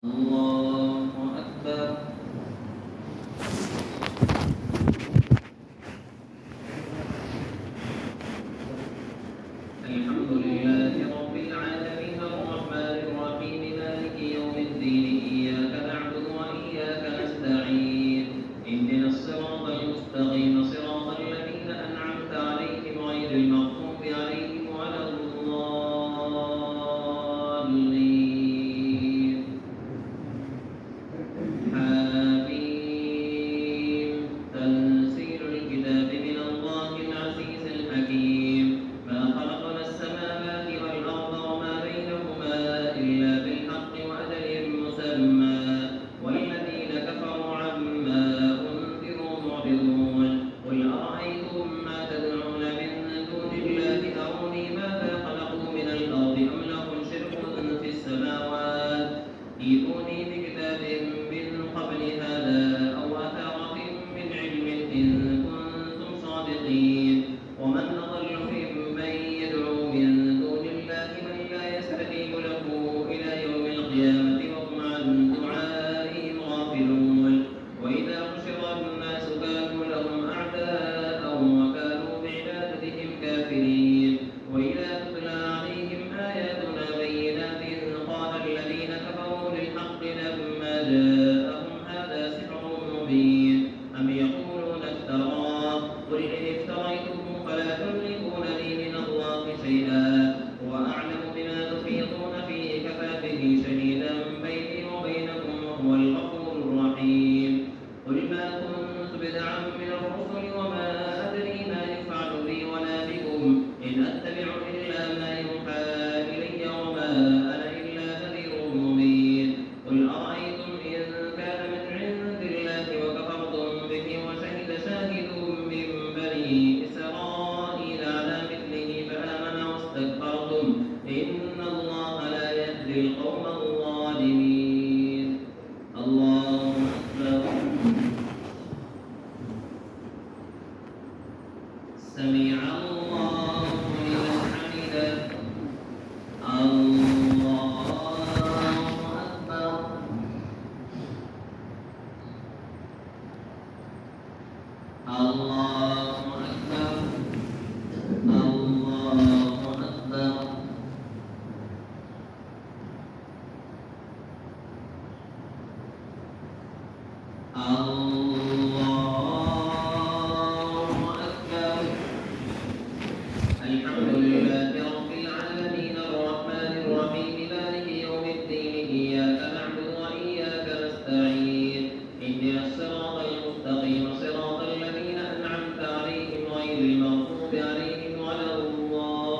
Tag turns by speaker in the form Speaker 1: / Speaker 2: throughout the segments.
Speaker 1: الله أكبر. الحمد لله رب العالمين الرحمن الرحيم مالك يوم الدين إياك نعبد وإياك نستعين اهدنا الصراط المستقيم صراط الذين أنعمت عليهم غير المغضوب عليهم ولا الضالين. حميم. تنزيل الكتاب من الله العزيز الحكيم. ما خلقنا السماوات والأرض وما بينهما إلا بالحق وأجل مسمى والذين كفروا عما أنذروا معرضون. قل أرأيتم ما تدعون من دون الله أروني ماذا خلقوا من الأرض أم لهم شرك في السماوات ائتوني بكتاب من قبل هذا أو أثارة من علم إن كنتم صادقين. ومن أضل ممن يدعو من دون الله من لا يستجيب له إلى يوم القيامة وهم عن دعائهم غافلون. وإذا حشر الناس كانوا لهم أعداء وكانوا بعبادتهم كافرين. وإذا تتلى عليهم آياتنا بينات قال الذين كفروا للحق لما جاءهم هذا سحر مبين أم يقولون افتراه قل إن افتريته فلا تملكون لي من الله شيئا هو أعلم بما تفيضون فيه كفى به شهيدا بيني وبينكم وهو الغفور الرحيم. قل ما كنت بدعا من الرسل وما أدري ما يفعل بي ولا بكم إن أتبع إلا ما يوحى إلي وما أنا إلا نذير مبين. قل أرأيتم إن كان من عند الله وكفرتم به وشهد شاهد من بني إسرائيل على مثله فآمن واستكبرتم إن الله لا يهدي القوم الظالمين. الله أكبر. سمع الله لمن حمده. الله أكبر. الله أكبر. الله أكبر. الله أكبر. الحمد لله رب العالمين الرحمن الرحيم مالك يوم الدين إياك نعبد وإياك نستعين اهدنا الصراط المستقيم صراط الذين أنعمت عليهم غير المغضوب عليهم ولا الضالين.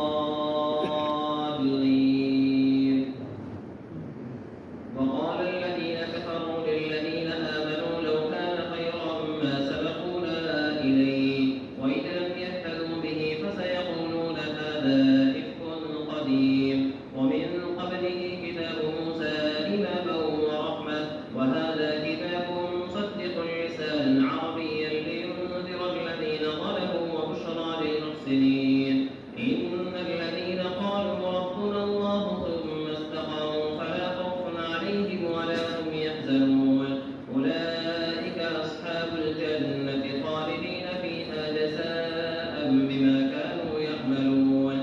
Speaker 1: وقال الذين كفروا للذين آمنوا لو كان خيرا ما سبقونا إليه وإذ لم يهتدوا به فسيقولون هذا إفك قديم ومن قبله كتاب موسى إماما ورحمة وهذا كتاب مصدق لسانا عربيا لينذر الذين ظلموا وبشرى للمحسنين. إن الذين قالوا ربنا الله ثم استقاموا فلا خوف عليهم ولا هم يحزنون أولئك أصحاب الجنة خالدين فيها جزاء بما كانوا يعملون.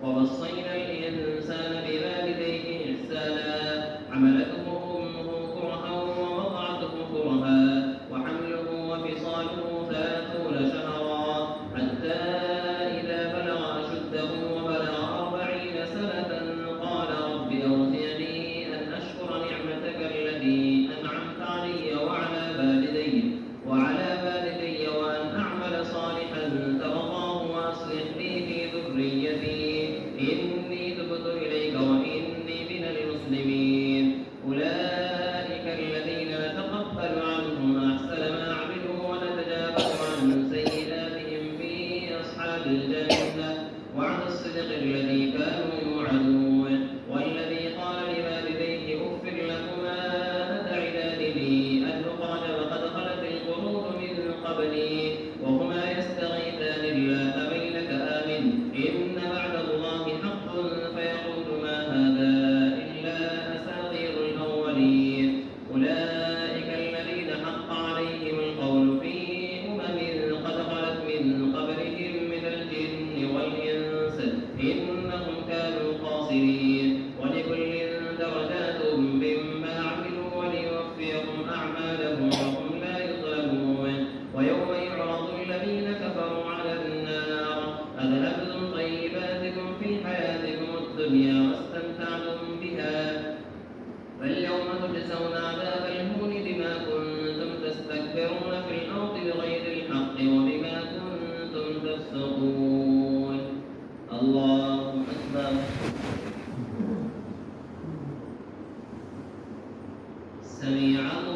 Speaker 1: ووصينا الإنسان بوالديه إحسانا حملته أمه كرها ووضعته كرها وحمله وفصاله 30 شهرا حتى إذا بلغ أشده وبلغ 40 سنة قال رب أوزعني أن أشكر نعمتك التي أنعمت علي وعلى والدي وأن أعمل صالحا ترضاه وأصلح لي في ذريتي إني تبت إليك وإني من المسلمين. أولئك الذين نتقبل عنهم أحسن ما عملوا ونتجاوز عن سيئاتهم في أصحاب الجنة وعن الصدق الذي كانوا يوعدون. والذي قال لوالديه أف لكما وتجزون عذاب الهون بما كنتم تستكبرون في الأرض بغير الحق وبما كنتم تفسقون. الله أكبر. سمع